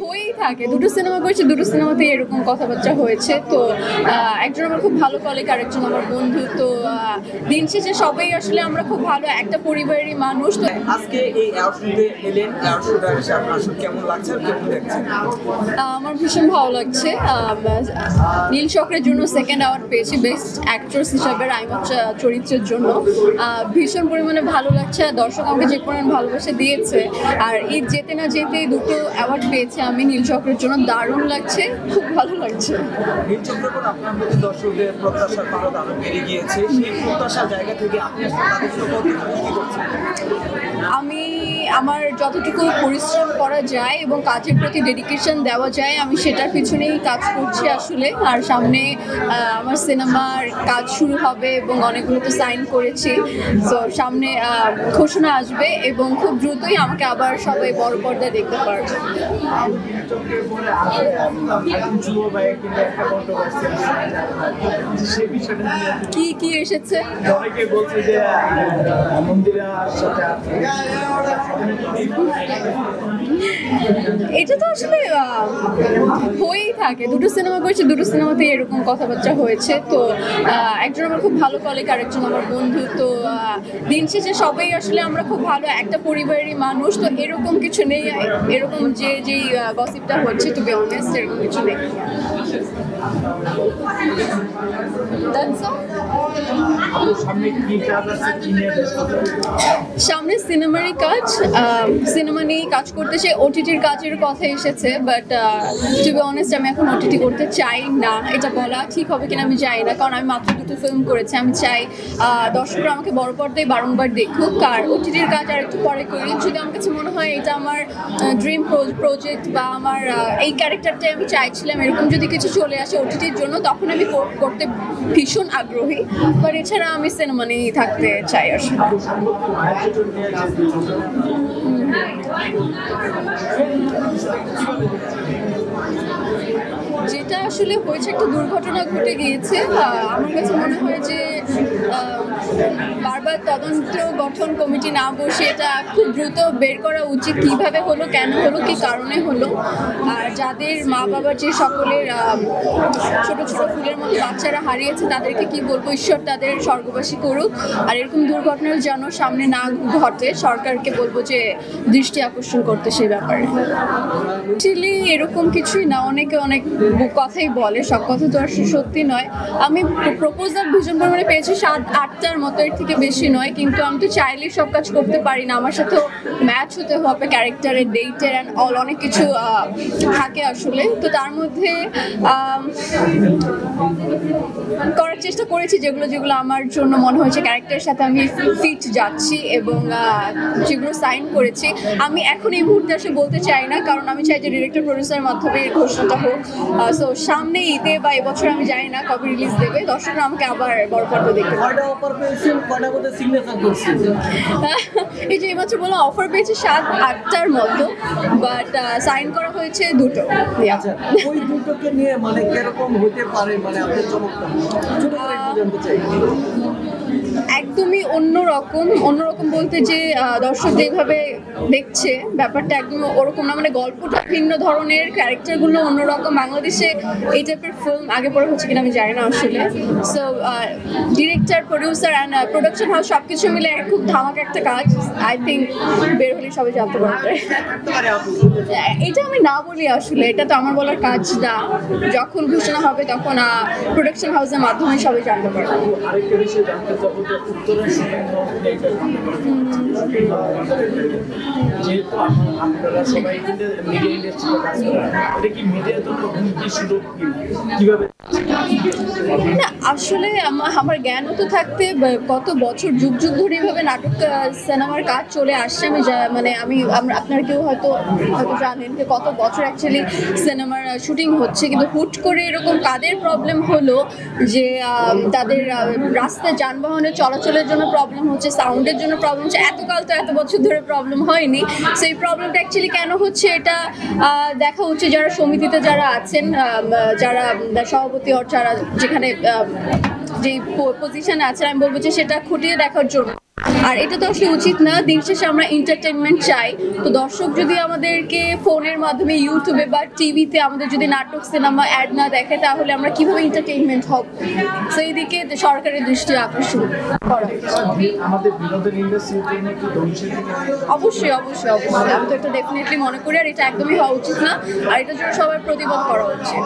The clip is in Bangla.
হয়েই থাকে, দুটো সিনেমা করেছি, দুটো সিনেমাতে এরকম কথাবার্তা হয়েছে। তো একজন আমার খুব ভালো কলিগ, আরেকজন আমার বন্ধু। তো দিন শেষে সবাই আসলে আমরা খুব ভালো একটা পরিবারেরই মানুষ। তো আজকে এই অ্যাওয়ার্ডে এলেন, অ্যাওয়ার্ডটা এসে আপনার আসলে কেমন লাগছে আর কেমন দেখছেন? আমার ভীষণ ভালো লাগছে। নীল চক্রের জন্য সেকেন্ড অ্যাওয়ার্ড পেয়েছি বেস্ট অ্যাক্ট্রেস হিসাবে রাইমা চরিত্রের জন্য। ভীষণ পরিমাণে ভালো লাগছে। দর্শক আমাকে যে পরিমাণ ভালোবাসা দিয়েছে, আর ঈদ যেতে না যেতেই দুটো অ্যাওয়ার্ড পেয়েছি আমি নীল চক্রের জন্য। দারুণ লাগছে, খুব ভালো লাগছে। নীল চক্রের পর আপনার প্রতি দর্শকদের প্রত্যাশার পারদ আরো বেড়ে গিয়েছে। সেই প্রত্যাশার জায়গা থেকে আপনি আসলে তাদের জন্য কতটুকু কি করছেন? আমি আমার যতটুকু পরিশ্রম করা যায় এবং কাজের প্রতি ডেডিকেশন দেওয়া যায় আমি সেটার পিছনেই কাজ করছি আসলে। আর সামনে আমার সিনেমার কাজ শুরু হবে এবং অনেকগুলো তো সাইন করেছি। তো সামনে ঘোষণা আসবে এবং খুব দ্রুতই আমাকে আবার সবাই বড় পর্দায় দেখতে পারবে। কি কি এসেছে? অনেকে বলছে যে মন্দিরার সাথে এটা তো আসলে হয়েই থাকে, দুটো সিনেমা করেছি, দুটো সিনেমাতে এরকম কথাবার্তা হয়েছে। তো একজন আমার খুব ভালো কলিগ, আরেকজন আমার বন্ধু। তো দিন শেষে সবাই আসলে আমরা খুব ভালো একটা পরিবারেরই মানুষ। তো এরকম কিছু নেই, এরকম যেই গসিপটা হচ্ছে, টু বি অনেস্ট এরকম কিছু নেই। সামনে কি কাজ আছে, কি নিয়ে সামনে সিনেমারই কাজ, সিনেমা নিয়েই কাজ করতে চাই। ওটিটির কাজের কথা এসেছে, বাট টু বি অনেস্ট আমি এখন ওটিটি করতে চাই না। এটা বলা ঠিক হবে কিনা আমি জানি না, কারণ আমি মাত্র দুটো ফিল্ম করেছি। আমি চাই দর্শকরা আমাকে বড় পর্দায় বারংবার দেখুক। আর ওটিটির কাজ আর একটু পরে করি, যদি আমার কাছে মনে হয় এটা আমার ড্রিম প্রজেক্ট বা আমার এই ক্যারেক্টারটাই আমি চাইছিলাম, এরকম যদি কিছু চলে আসে ওটিটির জন্য, তখন আমি করতে ভীষণ আগ্রহী। বাট এছাড়া আমি সিনেমা নিয়েই থাকতে চাই আসলে। যেটা আসলে হয়েছে, একটা দুর্ঘটনা ঘটে গিয়েছে। আমার কাছে মনে হয় যে বারবার তদন্ত গঠন কমিটি না বসে এটা খুব দ্রুত বের করা উচিত, কিভাবে হলো, কেন হলো, কি কারণে হলো। আর যাদের মা বাবা যে সকলের ছোট ছোট ফুলের মতো বাচ্চারা হারিয়েছে, তাদেরকে কি বলবো, ঈশ্বর তাদের স্বর্গবাসী করুক। আর এরকম দুর্ঘটনা যেন সামনে না ঘটে, সরকারকে বলবো যে দৃষ্টি আকর্ষণ করতে সেই ব্যাপারে। অ্যাকচুয়ালি এরকম কিছুই না, অনেকে অনেক কথাই বলে, সব কথা তো আর সত্যি নয়। আমি প্রপোজাল ভীষণ পরিমাণে পেয়েছি 7-8টার মতো, এর থেকে বেশি নয়। কিন্তু আমি তো চাইলেই সব কাজ করতে পারি না, আমার সাথেও ম্যাচ হতে হবে ক্যারেক্টারের, ডেটের অ্যান্ড অল, অনেক কিছু থাকে আসলে। তো তার মধ্যে করার চেষ্টা করেছি যেগুলো আমার জন্য মনে হয়েছে ক্যারেক্টারের সাথে আমি ফিট যাচ্ছি, এবং যেগুলো সাইন করেছি আমি এখন এই মুহূর্তে আসলে বলতে চাই না, কারণ আমি চাই যে ডিরেক্টর প্রডিউসারের মাধ্যমে ঘোষণাটা হোক। সো সামনে ঈদে বা এবছর আমি জানি না কবে রিলিজ দেবে, দর্শকরা আমাকে আবার বড় পর্দা দেখতে পাবে। এই যে এবছর বললাম অফার পেয়েছি 7-8টার মতো, বাট সাইন করা হয়েছে দুটো। আচ্ছা, ওই দুটোকে নিয়ে মানে কিরকম হতে পারে, মানে আপনার চমকটা ছোট করে একটু জানতে চাই। একদমই অন্যরকম বলতে যে দর্শক যেভাবে দেখছে ব্যাপারটা একদম ওরকম না, মানে গল্পটা ভিন্ন ধরনের, ক্যারেক্টারগুলো অন্যরকম। বাংলাদেশে এই টাইপের ফিল্ম আগে পরে হচ্ছে কিনা আমি জানি না আসলে। So director, producer and production house সব কিছু মিলে খুব ধামাকা একটা কাজ। আই থিঙ্ক বের হলে সবাই জানতে পারবে। এটা আমি না বলি আসলে, এটা তো আমার বলার কাজ না। যখন ঘোষণা হবে তখন প্রোডাকশন হাউসের মাধ্যমে সবাই জানতে পারবে। আরেকটা বিষয় জানতে চাবো যে উত্তরের যেহেতু আপনারা সবাই মিডিয়া ইন্ডাস্ট্রিতে কাজ করেন, এটা কি মিডিয়ার জন্য হুমকি সুযোগ কিভাবে? না আসলে আমার জ্ঞানও তো থাকতে কত বছর যুগ ধরে এভাবে নাটক সিনেমার কাজ চলে আসছে। আমি আপনারা কেউ হয়তো জানেন যে কত বছর অ্যাকচুয়ালি সিনেমার শুটিং হচ্ছে, কিন্তু হুট করে এরকম কাদের প্রবলেম হলো যে তাদের রাস্তায় যানবাহনের চলাচলের জন্য প্রবলেম হচ্ছে, সাউন্ডের জন্য প্রবলেম হচ্ছে। এতকাল তো এত বছর ধরে প্রবলেম হয়নি। সেই প্রবলেমটা অ্যাকচুয়ালি কেন হচ্ছে এটা দেখা হচ্ছে, যারা সমিতিতে যারা আছেন, যারা সভাপতি যারা যেখানে যে পজিশনে আছেন, আমি বলবো যে সেটা খুঁটিয়ে দেখার জন্য। আর এটা তো আসলে উচিত না। দিন শেষে আমরা এন্টারটেনমেন্ট চাই। তো দর্শক যদি আমাদেরকে ফোনের মাধ্যমে ইউটিউবে বা টিভিতে আমাদের যদি নাটক সিনেমা অ্যাড না দেখে তাহলে আমরা কিভাবে এন্টারটেনমেন্ট হব? তো এই দিকে সরকারের দৃষ্টি আকর্ষণ করা আমাদের বিনোদন ইন্ডাস্ট্রির জন্য কি ধ্বংসের অবশ্যই অবশ্যই অবশ্যই আমি তো এটা ডেফিনেটলি মনে করি, আর এটা একদমই হওয়া উচিত না, আর এটার জন্য সবার প্রতিবাদ করা উচিত।